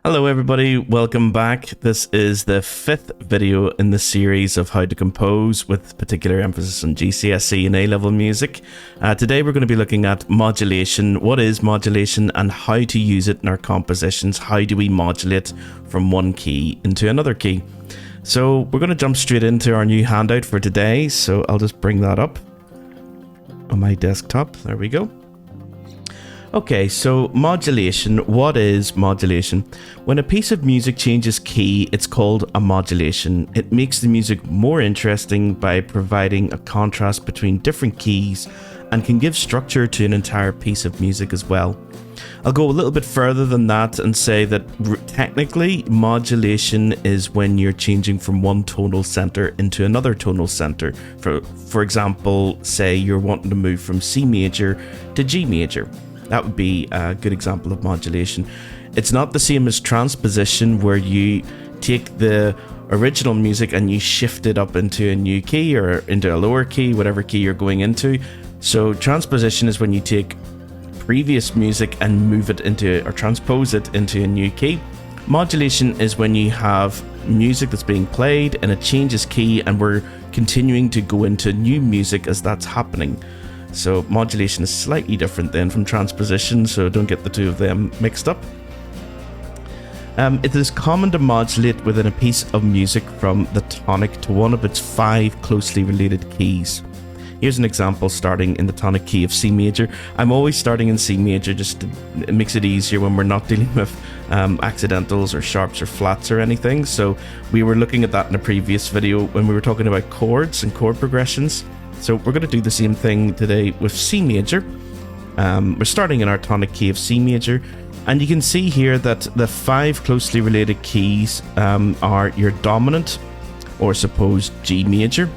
Hello everybody, welcome back. This is the fifth video in the series of how to compose with particular emphasis on GCSE and A-level music. Today we're going to be looking at modulation. What is modulation and how to use it in our compositions? How do we modulate from one key into another key? So we're going to jump straight into our new handout for today. So I'll just bring that up on my desktop. There we go. Okay, so modulation. What is modulation? When a piece of music changes key, it's called a modulation. It makes the music more interesting by providing a contrast between different keys and can give structure to an entire piece of music as well. I'll go a little bit further than that and say that technically modulation is when you're changing from one tonal center into another tonal center. For example, say you're wanting to move from C major to G major. That would be a good example of modulation. It's not the same as transposition, where you take the original music and you shift it up into a new key or into a lower key, whatever key you're going into. So transposition is when you take previous music and move it into, or transpose it into a new key. Modulation is when you have music that's being played and it changes key and we're continuing to go into new music as that's happening. So modulation is slightly different then from transposition, so don't get the two of them mixed up. It is common to modulate within a piece of music from the tonic to one of its 5 closely related keys. Here's an example starting in the tonic key of C major. I'm always starting in C major, it makes it easier when we're not dealing with accidentals or sharps or flats or anything. So we were looking at that in a previous video when we were talking about chords and chord progressions. So we're going to do the same thing today with C major. We're starting in our tonic key of C major, and you can see here that the 5 closely related keys are your dominant, or suppose G major,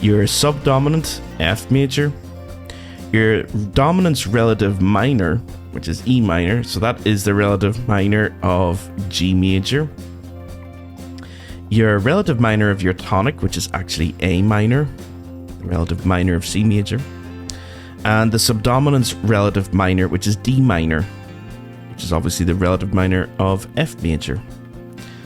your subdominant F major, your dominant's relative minor, which is E minor, so that is the relative minor of G major, your relative minor of your tonic, which is actually A minor, the relative minor of C major, and the subdominant's relative minor, which is D minor, which is obviously the relative minor of F major.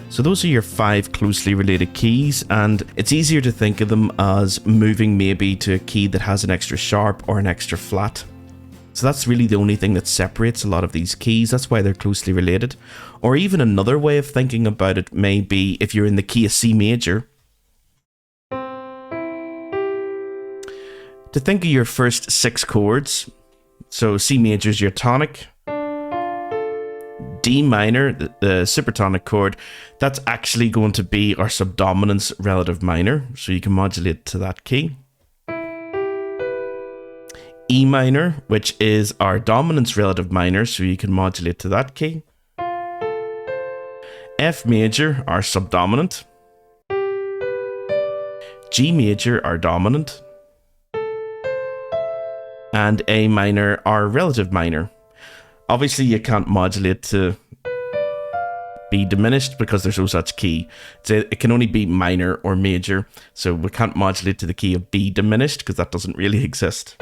So those are your 5 closely related keys, and it's easier to think of them as moving maybe to a key that has an extra sharp or an extra flat. So that's really the only thing that separates a lot of these keys. That's why they're closely related. Or even another way of thinking about it may be if you're in the key of C major, to think of your first 6 chords. So C major is your tonic, D minor, the supertonic chord, that's actually going to be our subdominant's relative minor, so you can modulate to that key. E minor, which is our dominant's relative minor, so you can modulate to that key. F major, our subdominant. G major, our dominant. And A minor, our relative minor. Obviously, you can't modulate to B diminished because there's no such key. So it can only be minor or major. So we can't modulate to the key of B diminished because that doesn't really exist.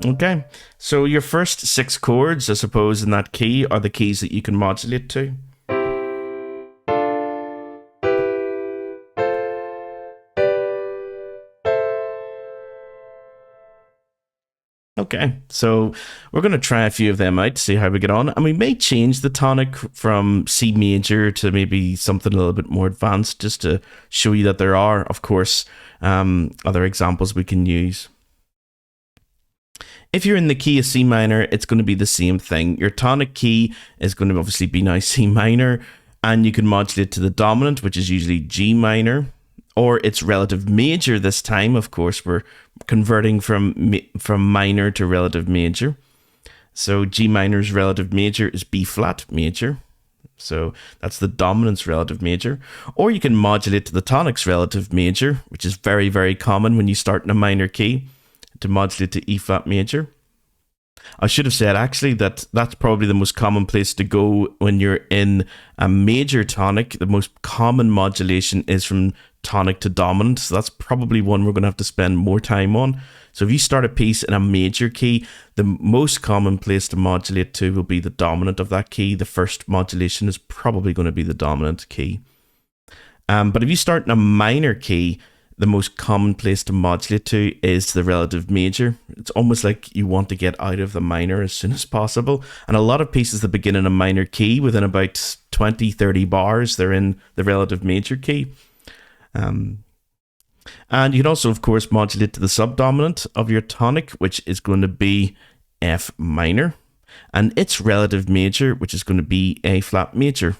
Okay, so your first 6 chords, I suppose, in that key are the keys that you can modulate to. Okay, so we're going to try a few of them out to see how we get on. And we may change the tonic from C major to maybe something a little bit more advanced, just to show you that there are, of course, other examples we can use. If you're in the key of C minor, it's going to be the same thing. Your tonic key is going to obviously be now C minor, and you can modulate to the dominant, which is usually G minor, or its relative major this time. Of course, we're converting from minor to relative major. So G minor's relative major is B flat major. So that's the dominant's relative major. Or you can modulate to the tonic's relative major, which is very, very common when you start in a minor key, to modulate to E flat major. I should have said actually that that's probably the most common place to go when you're in a major tonic. The most common modulation is from tonic to dominant, so that's probably one we're going to have to spend more time on, So if you start a piece in a major key, the most common place to modulate to will be the dominant of that key. The first modulation is probably going to be the dominant key. But if you start in a minor key, the most common place to modulate to is the relative major. It's almost like you want to get out of the minor as soon as possible. And a lot of pieces that begin in a minor key, within about 20, 30 bars, they're in the relative major key. And you can also, of course, modulate to the subdominant of your tonic, which is going to be F minor, and its relative major, which is going to be A flat major.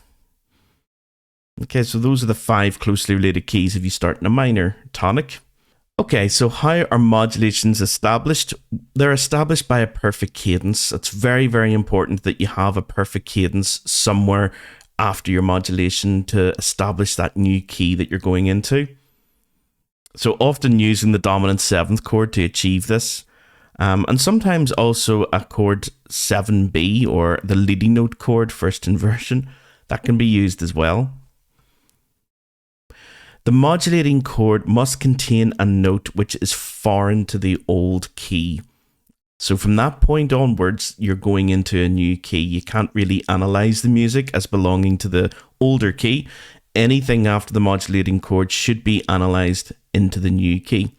Okay, so those are the 5 closely related keys if you start in a minor tonic. Okay, so how are modulations established? They're established by a perfect cadence. It's very, very important that you have a perfect cadence somewhere after your modulation to establish that new key that you're going into. So often using the dominant 7th chord to achieve this. And sometimes also a chord 7B, or the leading note chord, first inversion, that can be used as well. The modulating chord must contain a note which is foreign to the old key. So from that point onwards, you're going into a new key. You can't really analyze the music as belonging to the older key. Anything after the modulating chord should be analyzed into the new key.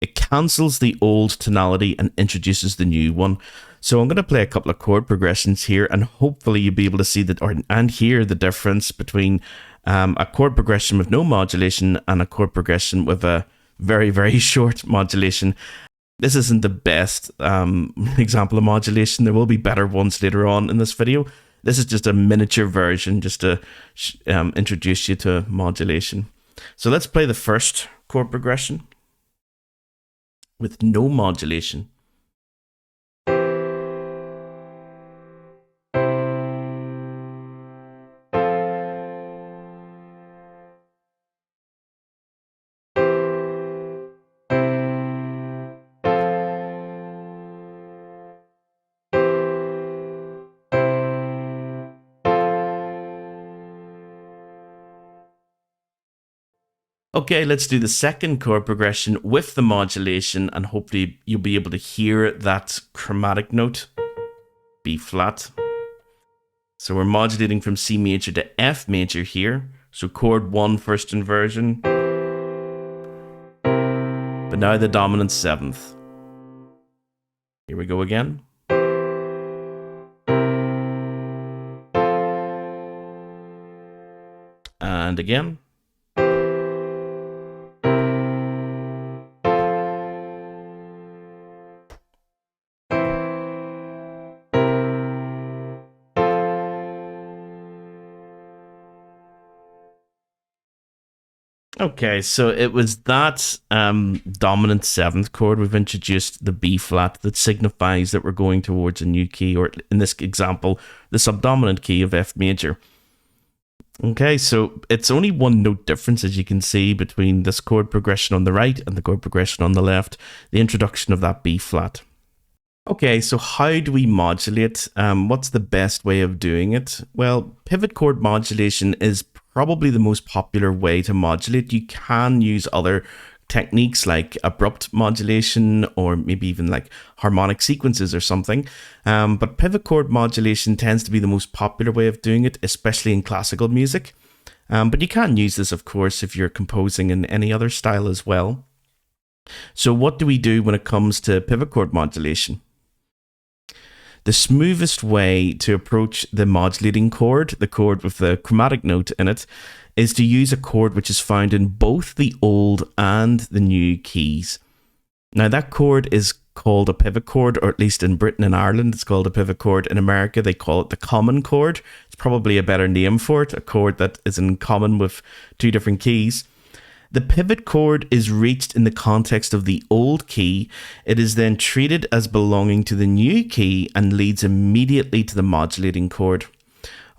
It cancels the old tonality and introduces the new one. So I'm going to play a couple of chord progressions here, and hopefully you'll be able to see that and hear the difference between a chord progression with no modulation and a chord progression with a very, very short modulation. This isn't the best example of modulation. There will be better ones later on in this video. This is just a miniature version just to introduce you to modulation. So let's play the first chord progression with no modulation. Okay, let's do the second chord progression with the modulation, and hopefully you'll be able to hear that chromatic note, B flat. So we're modulating from C major to F major here. So chord 1, first inversion. But now the dominant 7th. Here we go again. And again. Okay, so it was that dominant 7th chord. We've introduced the B flat that signifies that we're going towards a new key, or in this example, the subdominant key of F major. Okay, so it's only one note difference, as you can see, between this chord progression on the right and the chord progression on the left, the introduction of that B flat. Okay, so how do we modulate? What's the best way of doing it? Well, pivot chord modulation is probably the most popular way to modulate. You can use other techniques like abrupt modulation, or maybe even like harmonic sequences or something. But pivot chord modulation tends to be the most popular way of doing it, especially in classical music. But you can use this, of course, if you're composing in any other style as well. So what do we do when it comes to pivot chord modulation? The smoothest way to approach the modulating chord, the chord with the chromatic note in it, is to use a chord which is found in both the old and the new keys. Now that chord is called a pivot chord, or at least in Britain and Ireland it's called a pivot chord. In America they call it the common chord. It's probably a better name for it, a chord that is in common with 2 different keys. The pivot chord is reached in the context of the old key. It is then treated as belonging to the new key and leads immediately to the modulating chord.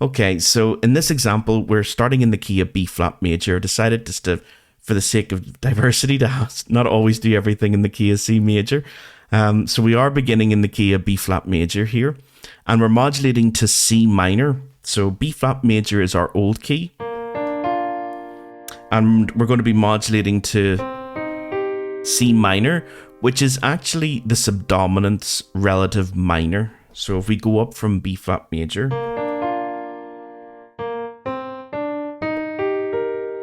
Okay, so in this example, we're starting in the key of B flat major. Decided just to, for the sake of diversity, to not always do everything in the key of C major. So we are beginning in the key of B flat major here, and we're modulating to C minor. So B flat major is our old key. And we're going to be modulating to C minor, which is actually the subdominant's relative minor. So if we go up from B flat major,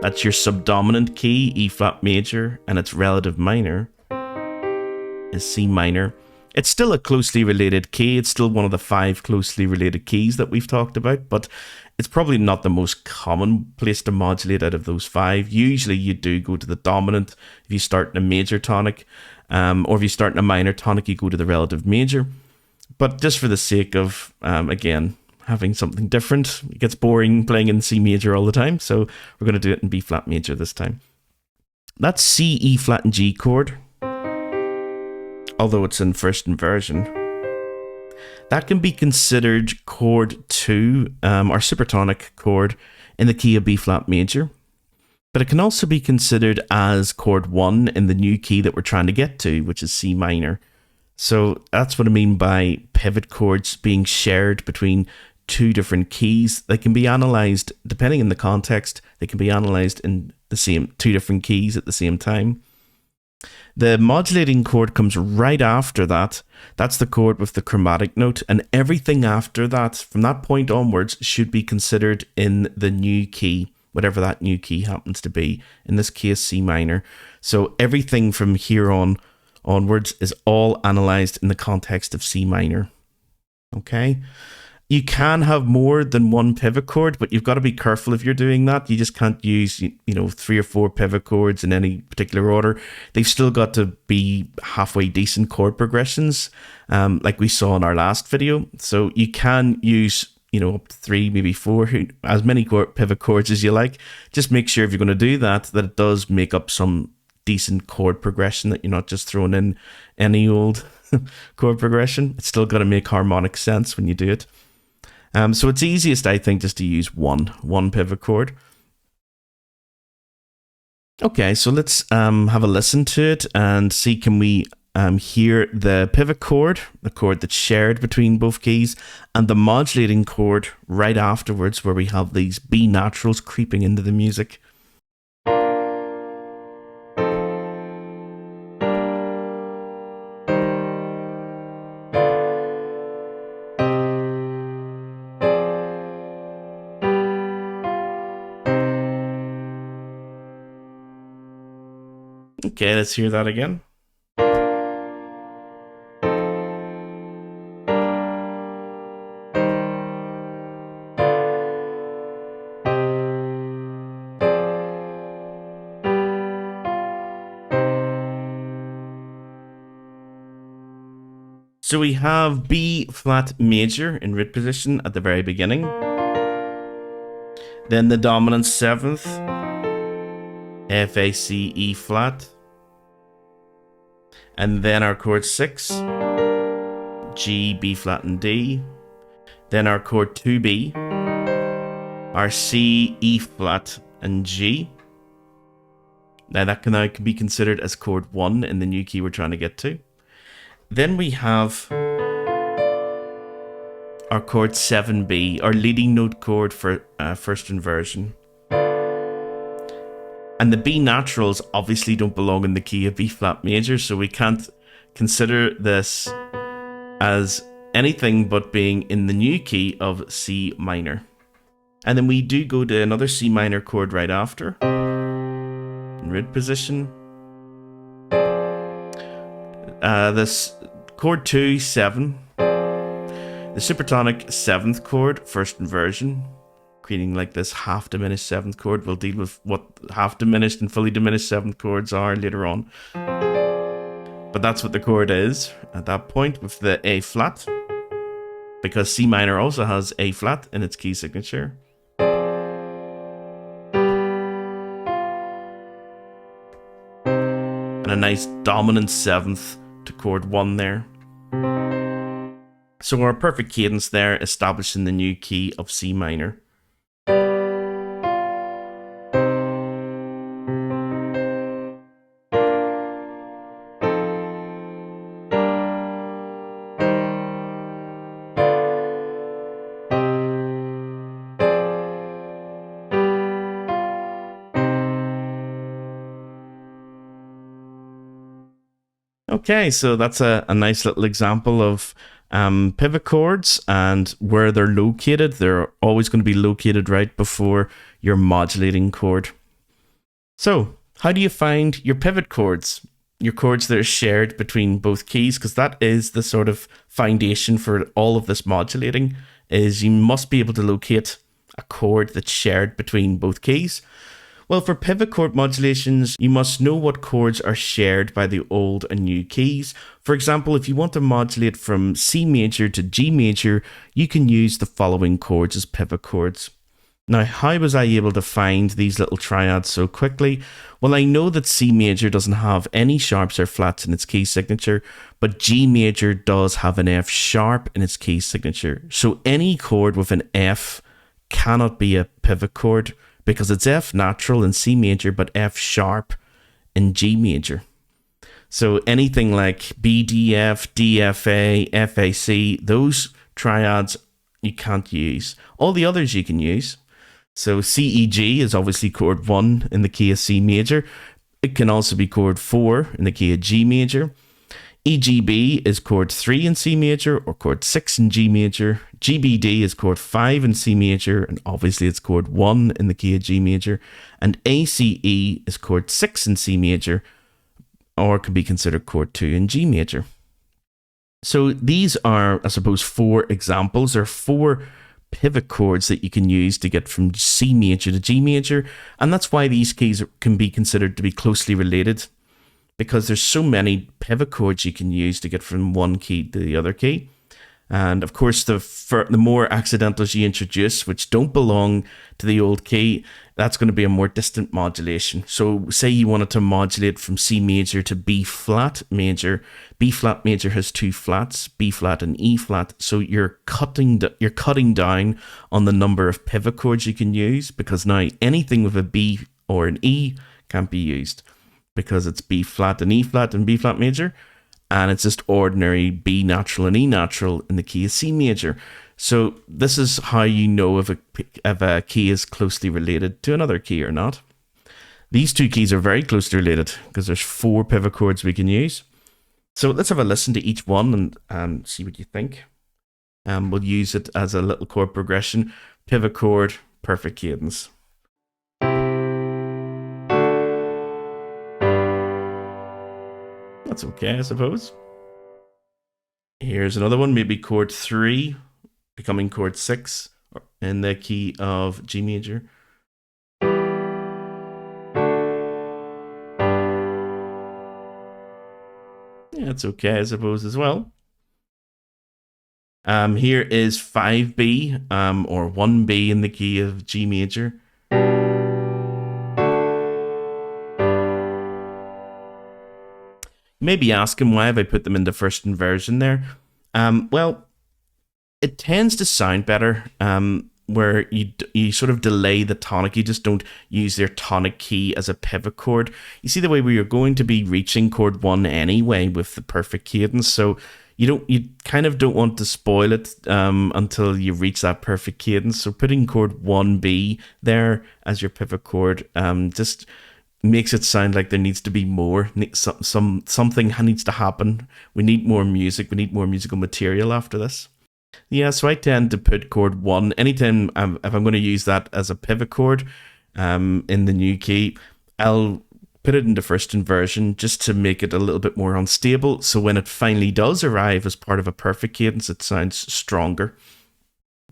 that's your subdominant key, E flat major, and its relative minor is C minor. It's still a closely related key. It's still one of the 5 closely related keys that we've talked about, but it's probably not the most common place to modulate out of those 5. Usually you do go to the dominant if you start in a major tonic, or if you start in a minor tonic, you go to the relative major. But just for the sake of, again, having something different, it gets boring playing in C major all the time, so we're going to do it in B flat major this time. That's C, E flat, and G chord, although it's in first inversion. That can be considered chord 2, or supertonic chord, in the key of B flat major. But it can also be considered as chord 1 in the new key that we're trying to get to, which is C minor. So that's what I mean by pivot chords being shared between 2 different keys. They can be analysed, depending on the context, they can be analysed in the same 2 different keys at the same time. The modulating chord comes right after that. That's the chord with the chromatic note, and everything after that, from that point onwards, should be considered in the new key, whatever that new key happens to be. In this case, C minor. So everything from here onwards is all analysed in the context of C minor. Okay? You can have more than 1 pivot chord, but you've got to be careful if you're doing that. You just can't use, 3 or 4 pivot chords in any particular order. They've still got to be halfway decent chord progressions, like we saw in our last video. So you can use, up to 3, maybe 4, as many pivot chords as you like. Just make sure if you're going to do that it does make up some decent chord progression, that you're not just throwing in any old chord progression. It's still got to make harmonic sense when you do it. So it's easiest, I think, just to use one pivot chord. Okay, so let's have a listen to it and see, can we hear the pivot chord, the chord that's shared between both keys, and the modulating chord right afterwards, where we have these B naturals creeping into the music. Okay, let's hear that again. So we have B flat major in root position at the very beginning. Then the dominant 7th, F, A, C, E flat. And then our chord 6, G, B flat, and D. Then our chord 2B, our C, E flat, and G. Now that can now be considered as chord 1 in the new key we're trying to get to. Then we have our chord 7B, our leading note chord for first inversion. And the B naturals obviously don't belong in the key of B flat major, so we can't consider this as anything but being in the new key of C minor. And then we do go to another C minor chord right after, in root position. This chord 2, 7, the supertonic 7th chord, first inversion, creating like this half diminished 7th chord. We'll deal with what half diminished and fully diminished 7th chords are later on. But that's what the chord is at that point, with the A flat, because C minor also has A flat in its key signature. And a nice dominant 7th to chord 1 there. So our perfect cadence there, establishing the new key of C minor. Okay, so that's a nice little example of pivot chords and where they're located. They're always going to be located right before your modulating chord. So, how do you find your pivot chords? Your chords that are shared between both keys, because that is the sort of foundation for all of this modulating, is you must be able to locate a chord that's shared between both keys. Well, for pivot chord modulations, you must know what chords are shared by the old and new keys. For example, if you want to modulate from C major to G major, you can use the following chords as pivot chords. Now, how was I able to find these little triads so quickly? Well, I know that C major doesn't have any sharps or flats in its key signature, but G major does have an F sharp in its key signature. So any chord with an F cannot be a pivot chord because it's F natural in C major, but F sharp in G major. So anything like BDF, DFA, FAC, those triads you can't use. All the others you can use. So CEG is obviously chord 1 in the key of C major. It can also be chord 4 in the key of G major. EGB is chord 3 in C major or chord 6 in G major. GBD is chord 5 in C major, and obviously it's chord 1 in the key of G major. And ACE is chord 6 in C major, or can be considered chord 2 in G major. So these are, I suppose, 4 examples or 4 pivot chords that you can use to get from C major to G major, and that's why these keys can be considered to be closely related, because there's so many pivot chords you can use to get from one key to the other key. And of course, the more accidentals you introduce, which don't belong to the old key, that's going to be a more distant modulation. So say you wanted to modulate from C major to B flat major. B flat major has 2 flats, B flat and E flat. So you're cutting down on the number of pivot chords you can use, because now anything with a B or an E can't be used, because it's B flat and E flat and B flat major. And it's just ordinary B natural and E natural in the key of C major. So this is how you know if a key is closely related to another key or not. These 2 keys are very closely related because there's 4 pivot chords we can use. So let's have a listen to each one and see what you think. We'll use it as a little chord progression. Pivot chord, perfect cadence. That's okay, I suppose. Here's another one, maybe chord 3 becoming chord 6 in the key of G major. Yeah, it's okay, I suppose, as well. Here is 5B or 1B in the key of G major. Maybe ask him, why have I put them into first inversion there? Well, it tends to sound better where you sort of delay the tonic. You just don't use their tonic key as a pivot chord. You see the way we are going to be reaching chord 1 anyway with the perfect cadence, so you kind of don't want to spoil it until you reach that perfect cadence. So putting chord 1B there as your pivot chord just makes it sound like there needs to be more. Something needs to happen. We need more music. We need more musical material after this. Yeah, so I tend to put chord 1 anytime if I'm going to use that as a pivot chord in the new key. I'll put it into first inversion just to make it a little bit more unstable, so when it finally does arrive as part of a perfect cadence, it sounds stronger.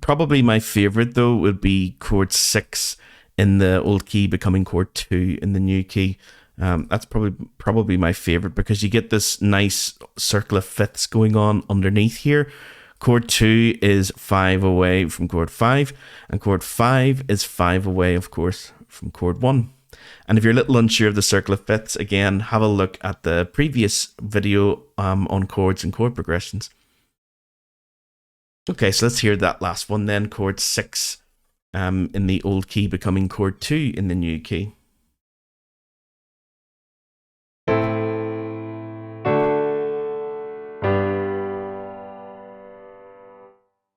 Probably my favorite though would be chord 6 in the old key becoming chord 2 in the new key. That's probably my favorite, because you get this nice circle of fifths going on underneath here. Chord 2 is 5 away from chord 5, and chord 5 is 5 away, of course, from chord 1. And if you're a little unsure of the circle of fifths, again, have a look at the previous video on chords and chord progressions. Okay, so let's hear that last one then, chord 6 in the old key becoming chord 2 in the new key.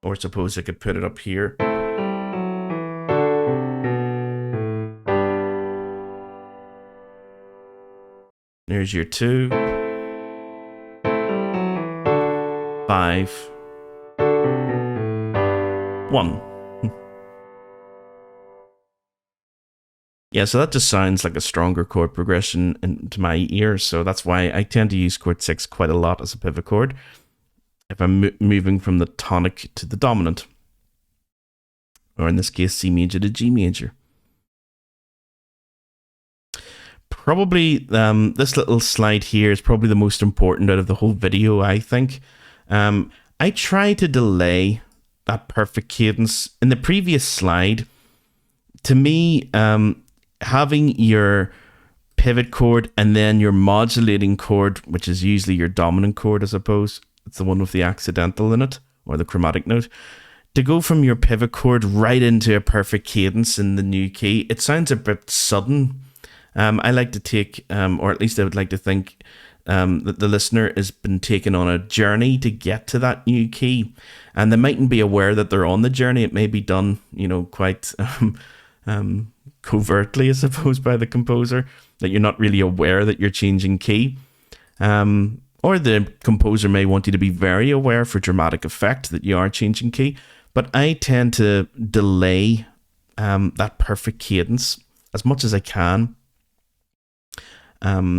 Or suppose I could put it up here. There's your 2. 5, 1. Yeah, so that just sounds like a stronger chord progression into my ears, so that's why I tend to use chord 6 quite a lot as a pivot chord if I'm moving from the tonic to the dominant, or in this case C major to G major. Probably this little slide here is probably the most important out of the whole video, I think. I try to delay that perfect cadence. In the previous slide, to me, having your pivot chord and then your modulating chord, which is usually your dominant chord, I suppose, it's the one with the accidental in it, or the chromatic note, to go from your pivot chord right into a perfect cadence in the new key, it sounds a bit sudden. I like to take, or at least I would like to think, that the listener has been taken on a journey to get to that new key, and they mightn't be aware that they're on the journey. It may be done, quite covertly, I suppose, by the composer, that you're not really aware that you're changing key. Or the composer may want you to be very aware for dramatic effect that you are changing key. But I tend to delay that perfect cadence as much as I can.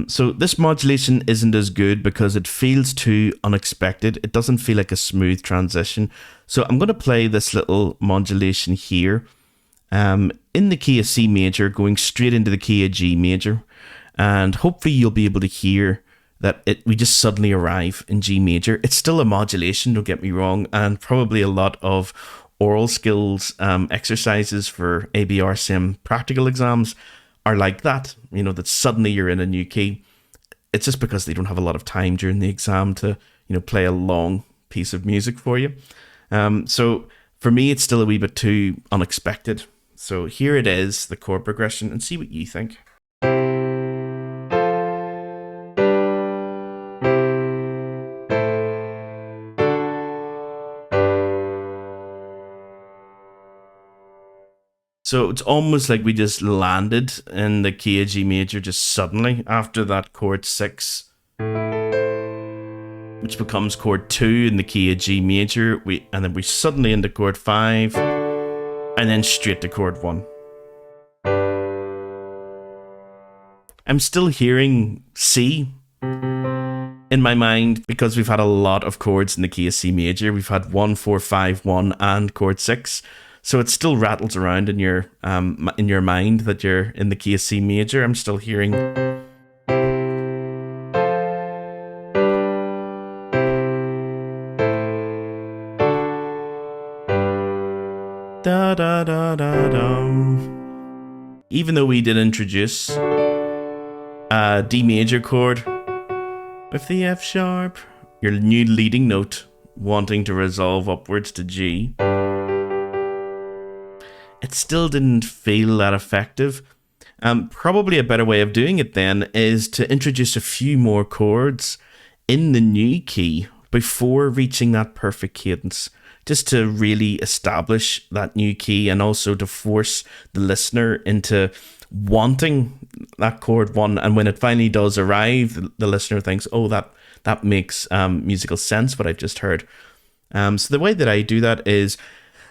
So this modulation isn't as good because it feels too unexpected. It doesn't feel like a smooth transition. So I'm going to play this little modulation here in the key of C major, going straight into the key of G major. And hopefully you'll be able to hear that we just suddenly arrive in G major. It's still a modulation, don't get me wrong, and probably a lot of oral skills exercises for ABRSIM practical exams are like that, that suddenly you're in a new key. It's just because they don't have a lot of time during the exam to, play a long piece of music for you. So for me, it's still a wee bit too unexpected. So here it is, the chord progression, and see what you think. So it's almost like we just landed in the key of G major just suddenly after that chord 6, which becomes chord 2 in the key of G major, and then we suddenly into chord 5, and then straight to chord 1. I'm still hearing C in my mind because we've had a lot of chords in the key of C major. We've had 1, 4, 5, 1, and chord 6. So it still rattles around in your mind that you're in the key of C major. I'm still hearing. Da da da da dum. Even though we did introduce a D major chord with the F sharp, your new leading note wanting to resolve upwards to G, it still didn't feel that effective. Probably a better way of doing it then is to introduce a few more chords in the new key before reaching that perfect cadence, just to really establish that new key and also to force the listener into wanting that chord 1. And when it finally does arrive, the listener thinks, oh, that makes musical sense, what I've just heard. So the way that I do that is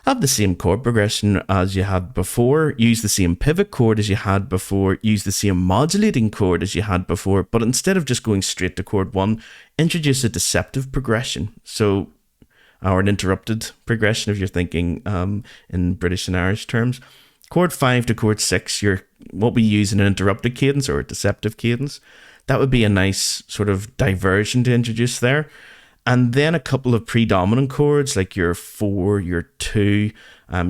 have the same chord progression as you had before, use the same pivot chord as you had before, use the same modulating chord as you had before, but instead of just going straight to chord 1, introduce a deceptive progression. So, or an interrupted progression if you're thinking in British and Irish terms. Chord 5 to chord 6, what we use in an interrupted cadence or a deceptive cadence. That would be a nice sort of diversion to introduce there. And then a couple of predominant chords like your 4, your 2,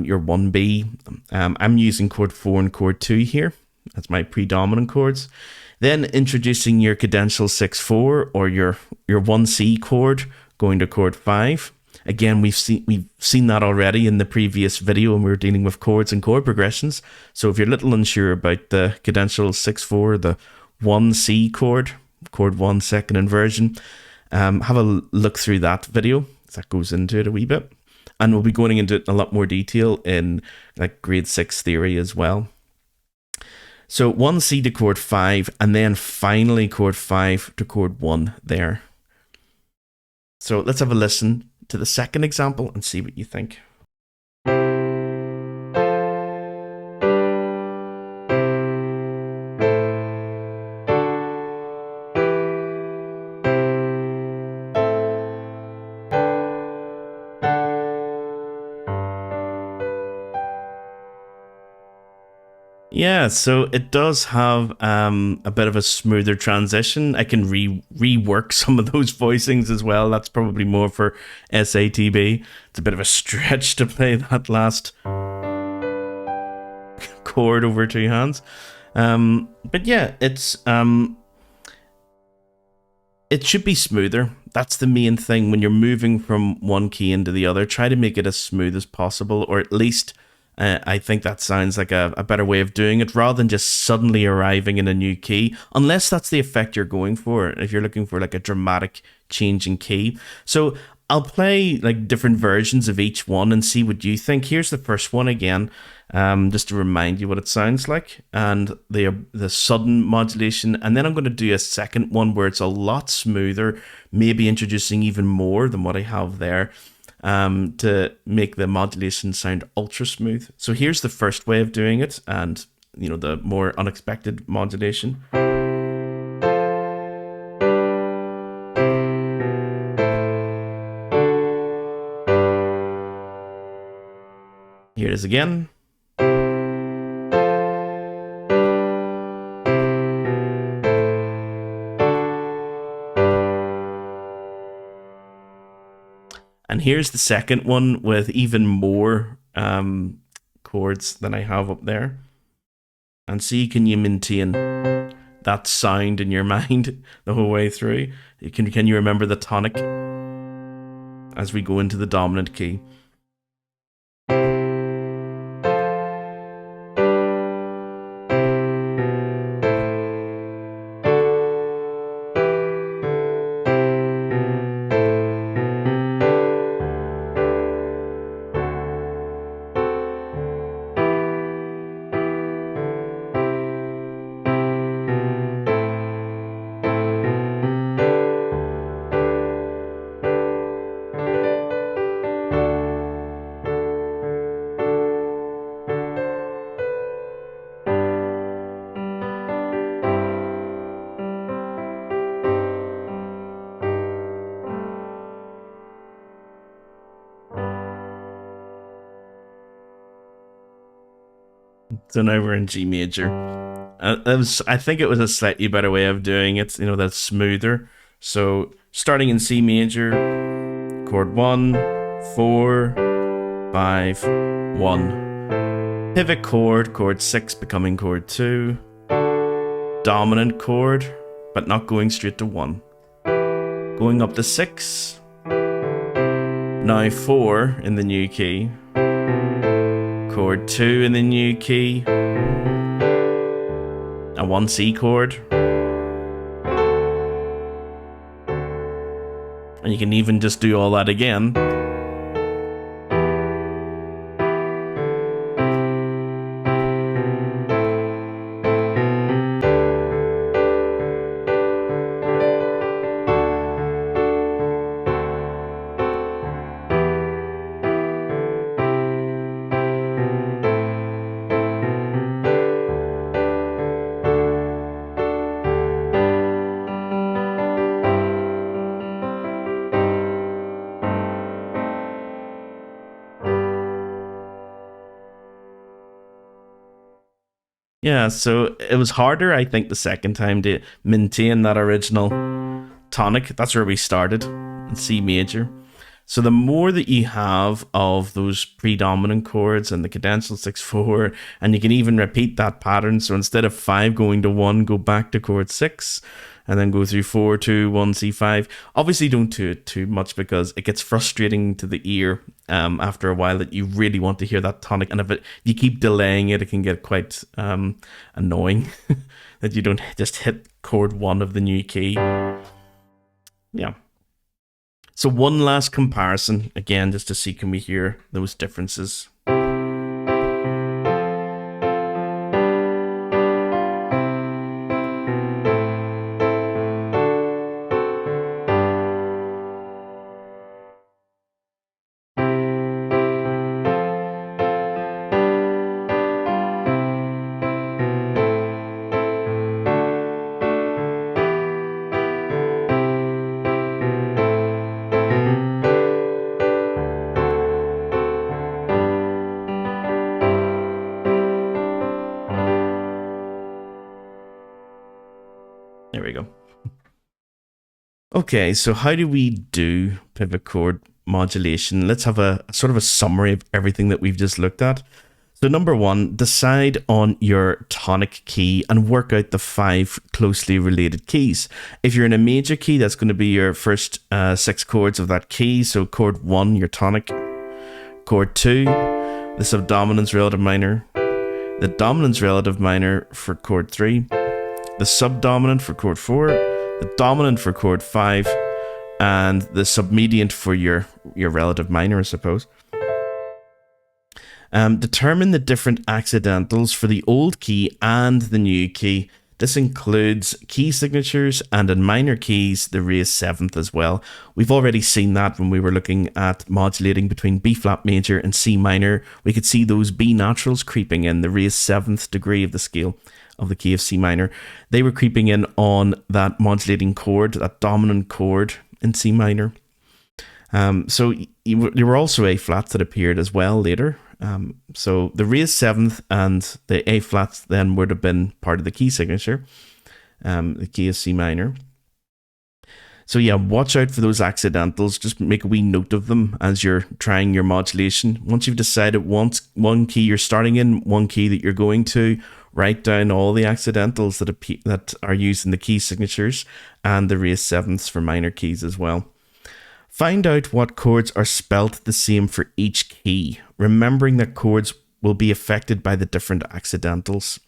your 1B. I'm using chord 4 and chord 2 here. That's my predominant chords. Then introducing your cadential 6/4 or your 1C chord going to chord 5. Again, we've seen that already in the previous video when we were dealing with chords and chord progressions. So if you're a little unsure about the cadential 6/4, the 1C chord 1 second inversion, have a look through that video. That goes into it a wee bit. And we'll be going into it in a lot more detail in like grade 6 theory as well. So 1C to chord 5, and then finally chord 5 to chord 1 there. So let's have a listen to the second example and see what you think. Yeah, so it does have a bit of a smoother transition. I can rework some of those voicings as well. That's probably more for SATB. It's a bit of a stretch to play that last chord over two hands. But yeah, it should be smoother. That's the main thing when you're moving from one key into the other. Try to make it as smooth as possible, or at least I think that sounds like a better way of doing it, rather than just suddenly arriving in a new key, unless that's the effect you're going for, if you're looking for like a dramatic change in key. So I'll play like different versions of each one and see what you think. Here's the first one again, just to remind you what it sounds like, and the sudden modulation. And then I'm going to do a second one where it's a lot smoother, maybe introducing even more than what I have there, to make the modulation sound ultra smooth. So here's the first way of doing it, and the more unexpected modulation. Here it is again. And here's the second one with even more chords than I have up there. And see, can you maintain that sound in your mind the whole way through? Can you remember the tonic as we go into the dominant key? So now we're in G major. I think it was a slightly better way of doing it, that's smoother. So starting in C major, chord 1, 4, 5, 1. Pivot chord 6 becoming chord 2. Dominant chord, but not going straight to 1. Going up to 6. Now 4 in the new key. Chord 2 in the new key. A 1 C chord. And you can even just do all that again. Yeah, so it was harder, I think, the second time to maintain that original tonic. That's where we started, in C major. So the more that you have of those predominant chords and the cadential 6/4, and you can even repeat that pattern. So instead of 5 going to 1, go back to chord 6, and then go through 4, 2, 1, C5. Obviously, don't do it too much because it gets frustrating to the ear after a while, that you really want to hear that tonic. And if you keep delaying it, it can get quite annoying that you don't just hit chord 1 of the new key. Yeah. So one last comparison, again, just to see, can we hear those differences? Okay, so how do we do pivot chord modulation? Let's have a sort of a summary of everything that we've just looked at. So number one, decide on your tonic key and work out the 5 closely related keys. If you're in a major key, that's going to be your first 6 chords of that key. So chord 1, your tonic. Chord 2, the subdominance relative minor. The dominance relative minor for chord 3. The subdominant for chord 4. The dominant for chord 5. And the submediant for your relative minor, I suppose. Determine the different accidentals for the old key and the new key. This includes key signatures and in minor keys, the raised 7th as well. We've already seen that when we were looking at modulating between B flat major and C minor. We could see those B naturals creeping in, the raised 7th degree of the scale of the key of C minor. They were creeping in on that modulating chord, that dominant chord in C minor. So there were also A flats that appeared as well later. So the raised 7th and the A flats then would have been part of the key signature, the key of C minor. So yeah, watch out for those accidentals. Just make a wee note of them as you're trying your modulation. Once you've decided one key you're starting in, one key that you're going to, write down all the accidentals that are used in the key signatures and the raised 7ths for minor keys as well. Find out what chords are spelt the same for each key, remembering that chords will be affected by the different accidentals.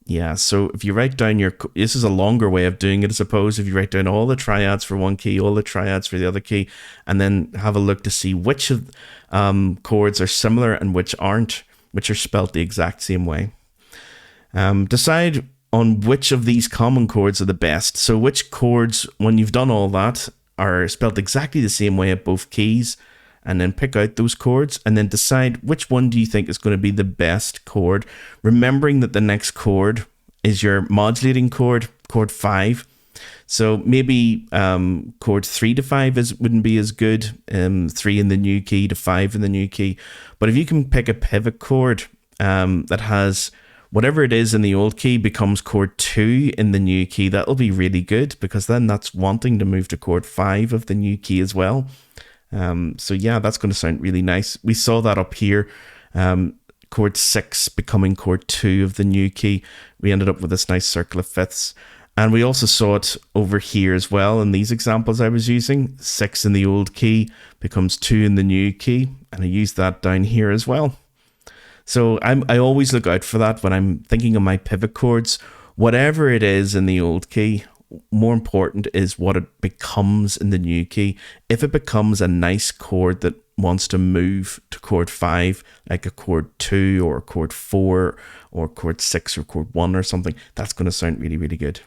Yeah, so if you write down this is a longer way of doing it, I suppose. If you write down all the triads for one key, all the triads for the other key, and then have a look to see which of chords are similar and which aren't, which are spelt the exact same way. Decide on which of these common chords are the best. So which chords, when you've done all that, are spelled exactly the same way at both keys, and then pick out those chords and then decide which one do you think is going to be the best chord, remembering that the next chord is your modulating chord, chord 5. So maybe chord 3 to 5 wouldn't be as good, 3 in the new key to 5 in the new key. But if you can pick a pivot chord that has whatever it is in the old key becomes chord 2 in the new key, that'll be really good, because then that's wanting to move to chord 5 of the new key as well. So yeah, that's going to sound really nice. We saw that up here, chord 6 becoming chord 2 of the new key. We ended up with this nice circle of fifths. And we also saw it over here as well in these examples I was using. 6 in the old key becomes 2 in the new key, and I used that down here as well. So I always look out for that when I'm thinking of my pivot chords. Whatever it is in the old key, more important is what it becomes in the new key. If it becomes a nice chord that wants to move to chord 5, like a chord 2 or a chord 4 or chord 6 or chord 1 or something, that's going to sound really, really good,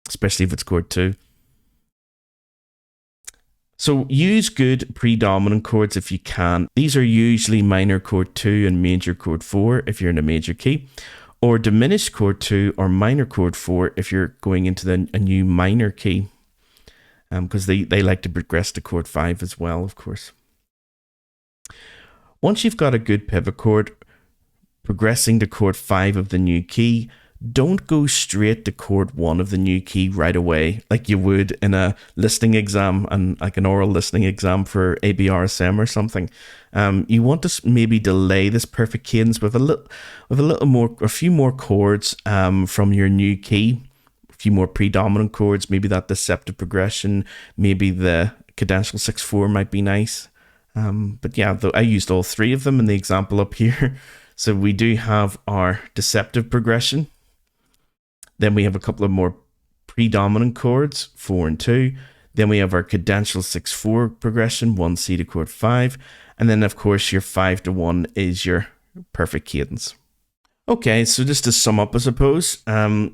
especially if it's chord 2. So use good predominant chords if you can. These are usually minor chord 2 and major chord 4 if you're in a major key, or diminished chord 2 or minor chord 4 if you're going into a new minor key, because they like to progress to chord 5 as well, of course. Once you've got a good pivot chord progressing to chord 5 of the new key, don't go straight to chord 1 of the new key right away, like you would in a listening exam, and like an oral listening exam for ABRSM or something. You want to maybe delay this perfect cadence with a few more chords from your new key, a few more predominant chords, maybe that deceptive progression, maybe the cadential 6/4 might be nice. But yeah, I used all 3 of them in the example up here. So we do have our deceptive progression. Then we have a couple of more predominant chords, 4 and 2. Then we have our cadential 6/4 progression, 1C to chord 5. And then, of course, your 5 to 1 is your perfect cadence. Okay, so just to sum up, I suppose,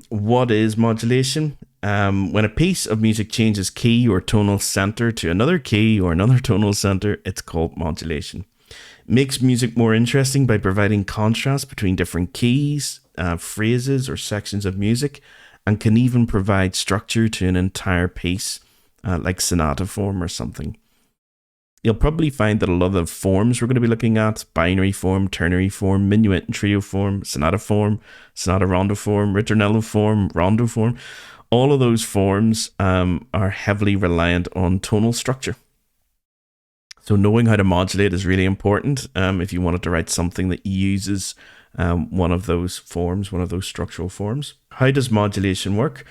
what is modulation? When a piece of music changes key or tonal center to another key or another tonal center, it's called modulation. Makes music more interesting by providing contrast between different keys, phrases or sections of music, and can even provide structure to an entire piece, like sonata form or something. You'll probably find that a lot of the forms we're going to be looking at, binary form, ternary form, minuet and trio form, sonata rondo form, ritornello form, rondo form, All of those forms are heavily reliant on tonal structure. So knowing how to modulate is really important if you wanted to write something that uses one of those forms, one of those structural forms. How does modulation work?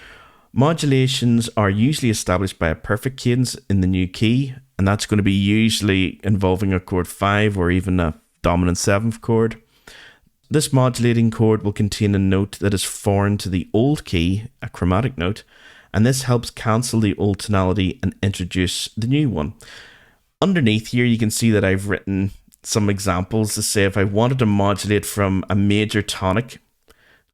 Modulations are usually established by a perfect cadence in the new key, and that's going to be usually involving a chord 5 or even a dominant 7th chord. This modulating chord will contain a note that is foreign to the old key, a chromatic note, and this helps cancel the old tonality and introduce the new one. Underneath here, you can see that I've written some examples to say if I wanted to modulate from a major tonic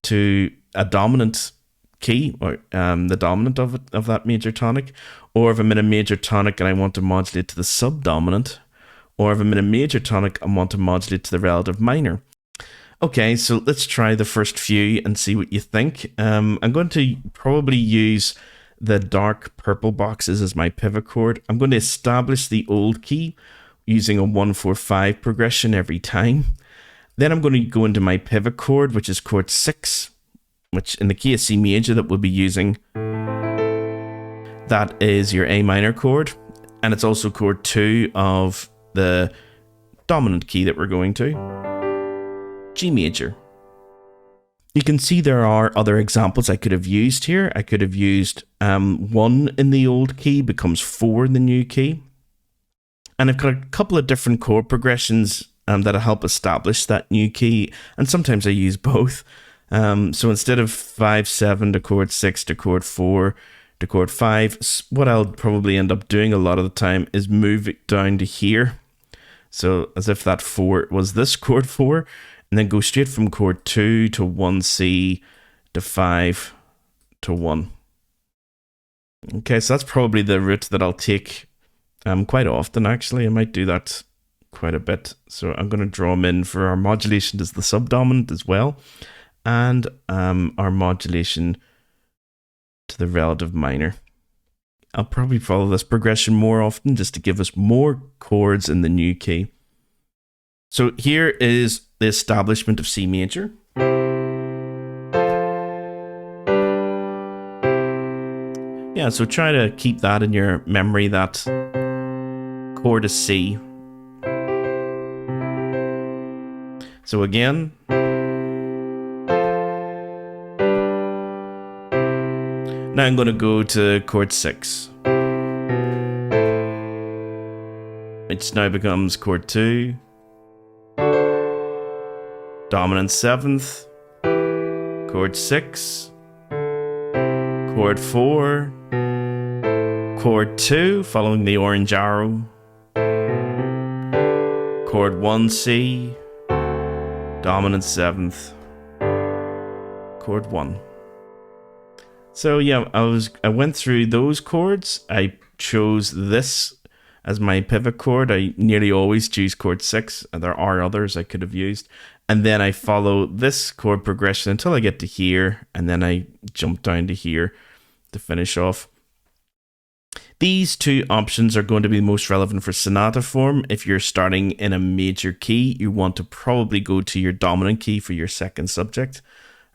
to a dominant key, or the dominant of that major tonic, or if I'm in a major tonic and I want to modulate to the subdominant, or if I'm in a major tonic and want to modulate to the relative minor. Okay, so let's try the first few and see what you think. I'm going to probably use the dark purple boxes as my pivot chord. I'm going to establish the old key using a 1-4-5 progression every time. Then I'm going to go into my pivot chord, which is chord 6, which in the key of C major that we'll be using, that is your A minor chord, and it's also chord 2 of the dominant key that we're going to, G major. You can see there are other examples I could have used here. I could have used 1 in the old key becomes 4 in the new key. And I've got a couple of different chord progressions that'll help establish that new key. And sometimes I use both. So instead of 5-7 to chord 6 to chord 4 to chord 5, what I'll probably end up doing a lot of the time is move it down to here. So as if that 4 was this chord 4. And then go straight from chord 2 to 1C to 5 to 1. Okay, so that's probably the route that I'll take quite often, actually. I might do that quite a bit. So I'm going to draw them in for our modulation as the subdominant as well. And our modulation to the relative minor. I'll probably follow this progression more often just to give us more chords in the new key. So here is the establishment of C major. Yeah, so try to keep that in your memory, that chord is C. So again, now I'm going to go to chord 6, which now becomes chord 2. Dominant 7th, chord 6, chord 4, chord 2, following the orange arrow, chord 1C, dominant 7th, chord 1. So yeah, I went through those chords. I chose this as my pivot chord. I nearly always choose chord 6, and there are others I could have used. And then I follow this chord progression until I get to here, and then I jump down to here to finish off. These two options are going to be most relevant for sonata form. If you're starting in a major key, you want to probably go to your dominant key for your second subject.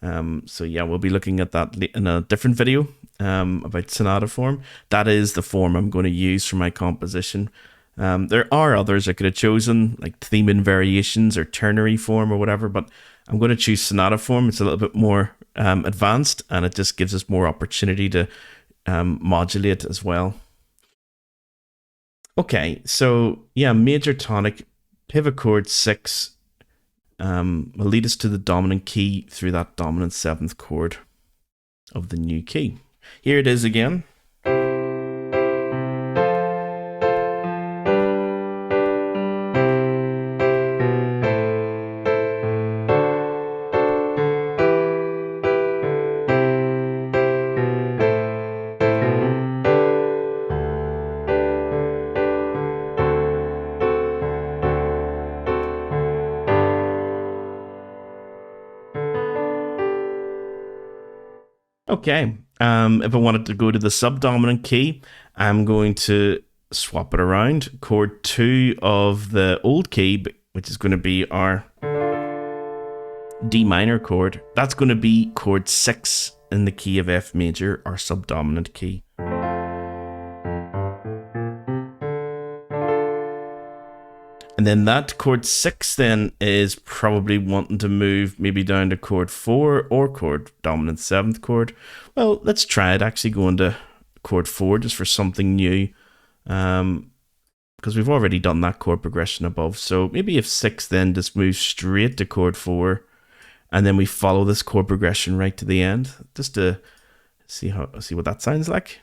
So yeah, we'll be looking at that in a different video about sonata form. That is the form I'm going to use for my composition. There are others I could have chosen, like theme and variations or ternary form or whatever, but I'm going to choose sonata form. It's a little bit more advanced, and it just gives us more opportunity to modulate as well. Okay, so yeah, major tonic, pivot chord 6 will lead us to the dominant key through that dominant 7th chord of the new key. Here it is again. Okay, if I wanted to go to the subdominant key, I'm going to swap it around. Chord 2 of the old key, which is going to be our D minor chord, that's going to be chord 6 in the key of F major, our subdominant key. And then that chord 6 then is probably wanting to move maybe down to chord 4 or chord dominant 7th chord. Well, let's try it, actually going to chord 4 just for something new, because we've already done that chord progression above. So maybe if 6 then just moves straight to chord 4, and then we follow this chord progression right to the end, just to see what that sounds like.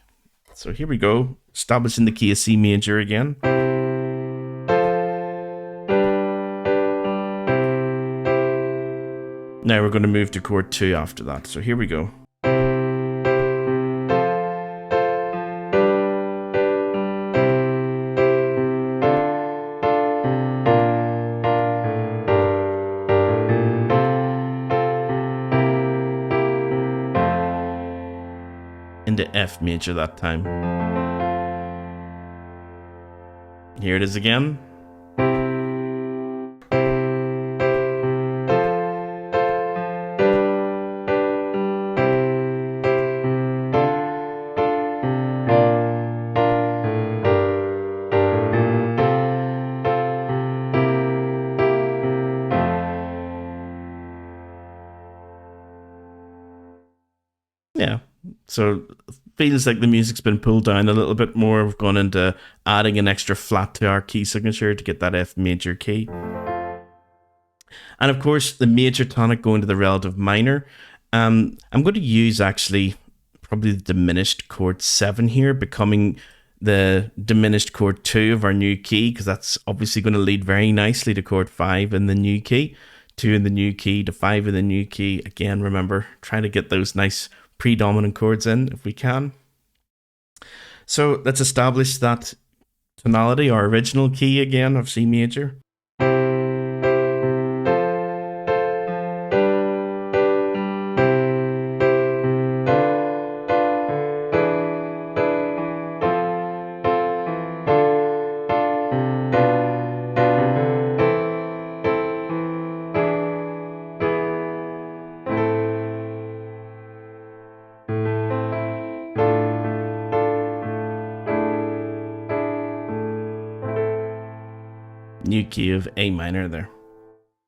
So here we go, establishing the key of C major again. Now we're going to move to chord 2 after that. So here we go. Into F major that time. Here it is again. Yeah, so feels like the music's been pulled down a little bit more. We've gone into adding an extra flat to our key signature to get that F major key. And of course, the major tonic going to the relative minor. I'm going to use actually probably the diminished chord 7 here, becoming the diminished chord 2 of our new key, because that's obviously going to lead very nicely to chord 5 in the new key, 2 in the new key to 5 in the new key. Again, remember, trying to get those nice predominant chords in if we can. So let's establish that tonality, our original key again of C major. New key of A minor there.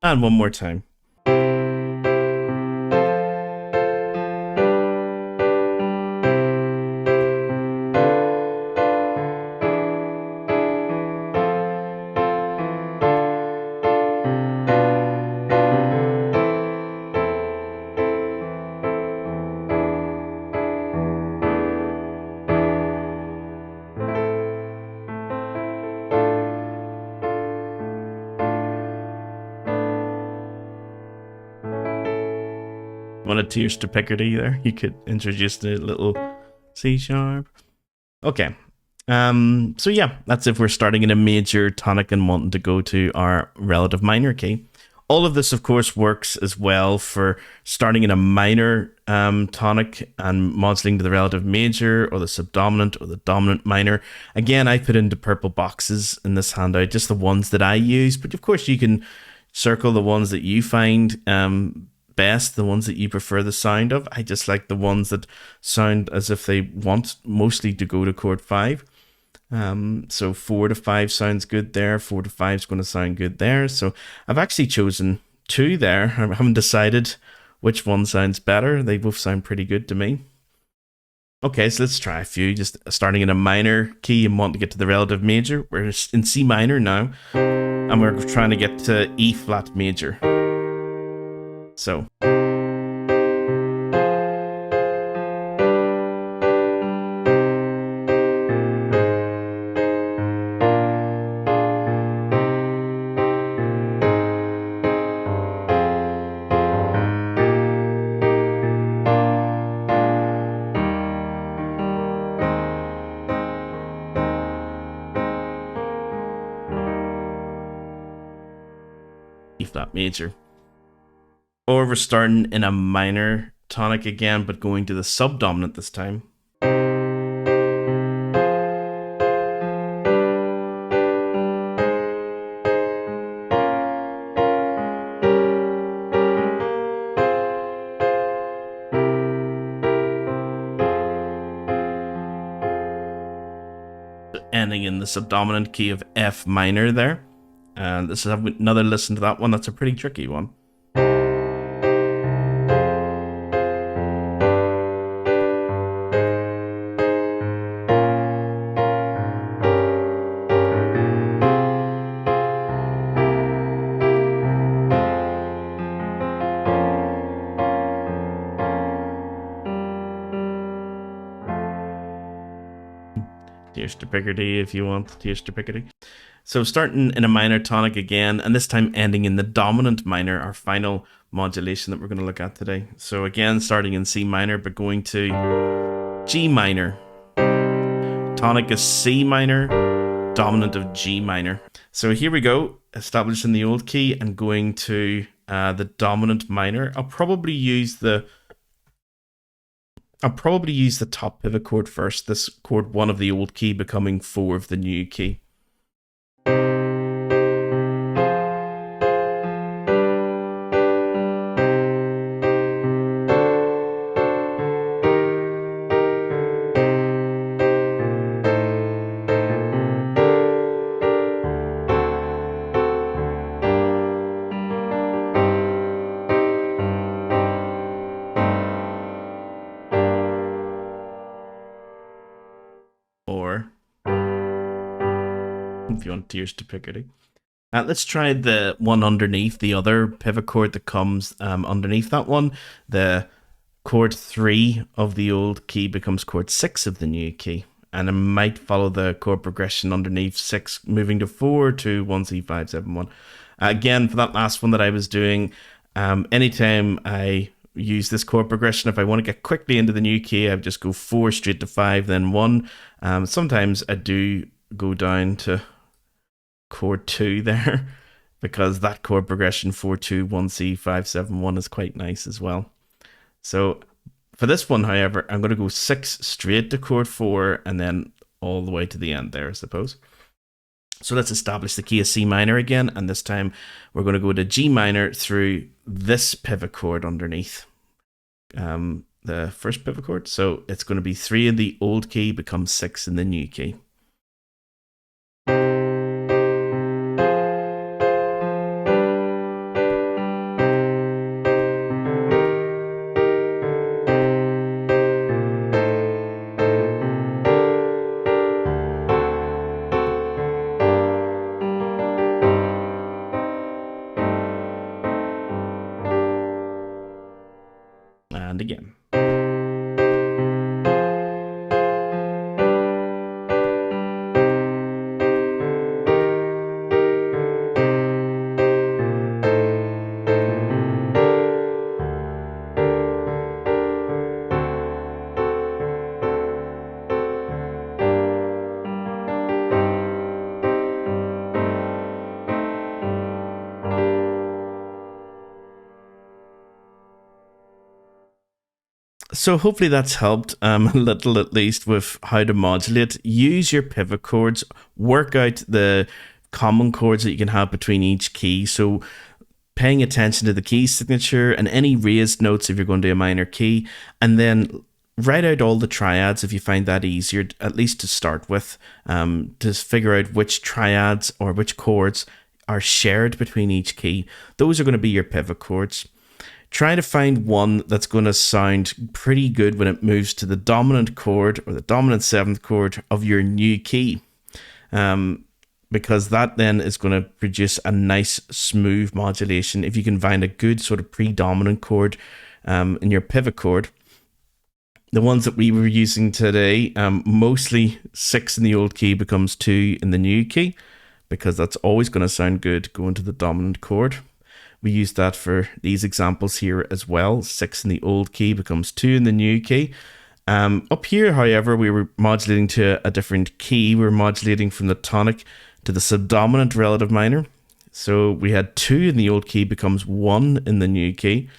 And one more time. One of Tears to Picardy there. You could introduce the little C sharp. Okay. So yeah, that's if we're starting in a major tonic and wanting to go to our relative minor key. All of this, of course, works as well for starting in a minor tonic and modulating to the relative major or the subdominant or the dominant minor. Again, I put into purple boxes in this handout, just the ones that I use. But of course, you can circle the ones that you find best, the ones that you prefer the sound of. I just like the ones that sound as if they want mostly to go to chord 5. So 4 to 5 sounds good there. 4 to 5 is going to sound good there. So I've actually chosen 2 there. I haven't decided which one sounds better. They both sound pretty good to me. Okay, so let's try a few. Just starting in a minor key and want to get to the relative major. We're in C minor now, and we're trying to get to E flat major. So E flat major. Or we're starting in a minor tonic again, but going to the subdominant this time. in the subdominant key of F minor there. And let's have another listen to that one. That's a pretty tricky one. Tears to Picardy if you want, Tears to Picardy. So starting in a minor tonic again, and this time ending in the dominant minor, our final modulation that we're going to look at today. So again, starting in C minor, but going to G minor. Tonic is C minor, dominant of G minor. So here we go, establishing the old key and going to the dominant minor. I'll probably use the top pivot chord first, this chord 1 of the old key becoming 4 of the new key. Or if you want Tears to Picardy. Let's try the one underneath, the other pivot chord that comes underneath that one. The chord 3 of the old key becomes chord 6 of the new key. And it might follow the chord progression underneath 6, moving to 4 to 1, C, 5, 7, 1. Again, for that last one that I was doing, anytime I use this chord progression, if I want to get quickly into the new key, I just go 4 straight to 5, then 1. Sometimes I do go down to chord 2 there, because that chord progression 4, 2, 1, C, 5, 7, 1 is quite nice as well. So for this one, however, I'm going to go 6 straight to chord 4 and then all the way to the end there, I suppose. So let's establish the key of C minor again, and this time we're going to go to G minor through this pivot chord underneath the first pivot chord. So it's going to be 3 in the old key becomes 6 in the new key. And again. So hopefully that's helped a little, at least, with how to modulate. Use your pivot chords, work out the common chords that you can have between each key. So paying attention to the key signature and any raised notes if you're going to a minor key, and then write out all the triads if you find that easier, at least to start with, to figure out which triads or which chords are shared between each key. Those are going to be your pivot chords. Try to find one that's going to sound pretty good when it moves to the dominant chord or the dominant 7th chord of your new key, because that then is going to produce a nice smooth modulation. If you can find a good sort of predominant chord in your pivot chord. The ones that we were using today, mostly 6 in the old key becomes 2 in the new key, because that's always going to sound good going to the dominant chord. We use that for these examples here as well. 6 in the old key becomes 2 in the new key. Up here, however, we were modulating to a different key. We were modulating from the tonic to the subdominant relative minor. So we had 2 in the old key becomes 1 in the new key.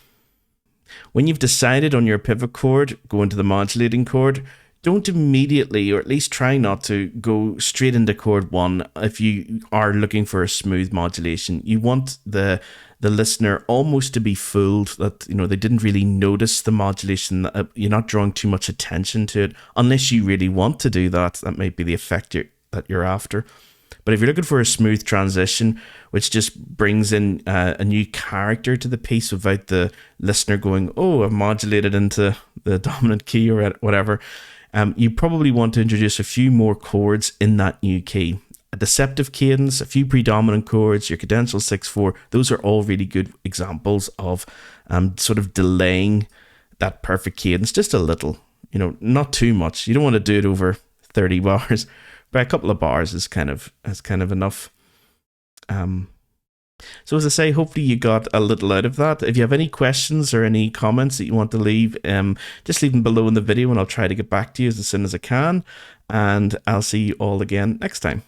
When you've decided on your pivot chord, go into the modulating chord. Don't immediately, or at least try not to, go straight into chord 1 if you are looking for a smooth modulation. You want the listener almost to be fooled that, you know, they didn't really notice the modulation. You're not drawing too much attention to it, unless you really want to do that. That might be the effect that you're after. But if you're looking for a smooth transition, which just brings in a new character to the piece without the listener going, oh, I've modulated into the dominant key or whatever, you probably want to introduce a few more chords in that new key. A deceptive cadence, a few predominant chords, your cadential 6/4, those are all really good examples of sort of delaying that perfect cadence just a little, not too much. You don't want to do it over 30 bars. But a couple of bars is kind of enough. So as I say, hopefully you got a little out of that. If you have any questions or any comments that you want to leave, just leave them below in the video and I'll try to get back to you as soon as I can. And I'll see you all again next time.